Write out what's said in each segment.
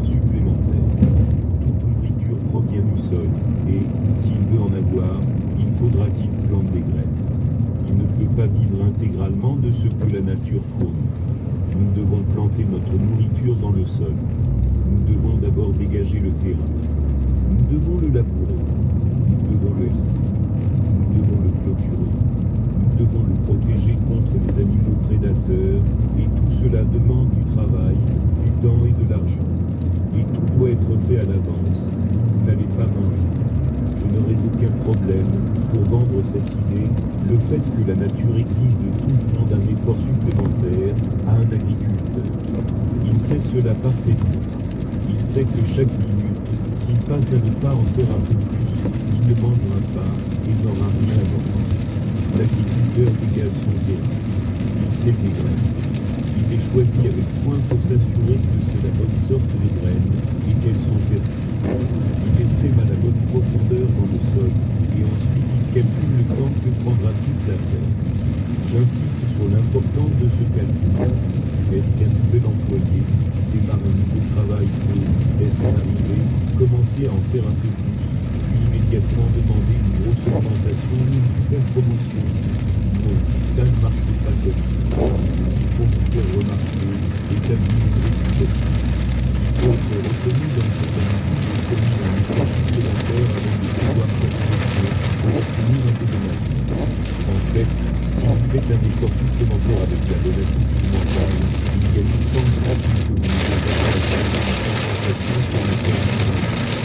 effort supplémentaire. Toute nourriture provient du sol, et, s'il veut en avoir, il faudra qu'il plante des graines. Il ne peut pas vivre intégralement de ce que la nature fournit. Nous devons planter notre nourriture dans le sol. Nous devons d'abord dégager le terrain. Nous devons le labourer. Nous devons le herser. Nous devons le clôturer. Nous devons le protéger contre les animaux prédateurs, et tout cela demande du travail, du temps et de l'argent. Et tout doit être fait à l'avance, ou vous n'allez pas manger. Je n'aurai aucun problème pour vendre cette idée, le fait que la nature exige de tout le monde un effort supplémentaire à un agriculteur. Il sait cela parfaitement. Il sait que chaque minute qu'il passe à ne pas en faire un peu plus, il ne mangera pas et n'aura rien à vendre. L'agriculteur dégage son terrain. Il sème les graines. Il les choisit avec soin pour s'assurer que c'est la bonne sorte de graines et qu'elles sont fertiles. Il les sème à la bonne profondeur dans le sol et ensuite il calcule le temps que prendra toute l'affaire. J'insiste sur l'importance de ce calcul. Est-ce qu'un nouvel employé qui démarre un nouveau travail peut, dès son arrivée, commencer à en faire un peu plus, puis immédiatement demander une grosse augmentation ou une super promotion? Non, ça ne marche pas comme ça. Il faut vous faire remarquer, établir une réputation. Il faut être reconnu dans cette habitude et fournir un effort supplémentaire avant de pouvoir faire pression pour obtenir un dédommagement. En fait, si vous faites un effort supplémentaire avec la bonne attitude mentale, il y a une chance gratuite que vous ne ayez pas la compensation pour le service,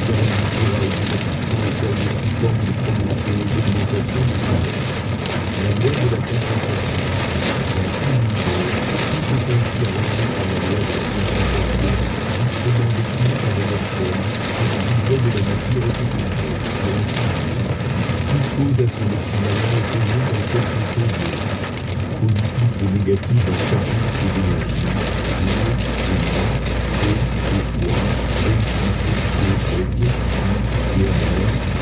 car on vous fera automatiquement accorder sous forme de promotion et d'augmentation de salaire. La loi de la compensation. Dans tout univers, tout est ainsi arrangé par la loi de la compensation, justement définie par Emerson, et le budget de la nature économique, et ainsi de suite. Toute chose a son équivalent opposé dans quelque chose d'autre. Positif ou négatif dans chaque type d'énergie, jour, vent, et froid, réussite, échec, guerre,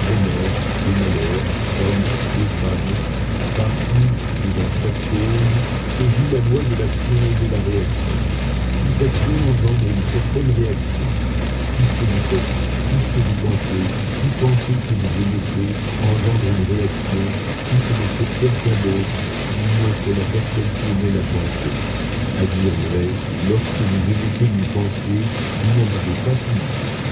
bonheur, malheur, hommes et femmes. Partout et dans chaque chose se joue la loi de l'action et de la réaction. Toute action engendre une certaine réaction. Tout ce que vous faites, tout ce que vous pensez que vous émettez engendre une réaction, si ce n'est sur quelqu'un d'autre, du moins sur la personne qui émet la pensée. À dire vrai, lorsque vous émettez une pensée, vous n'en avez pas fini.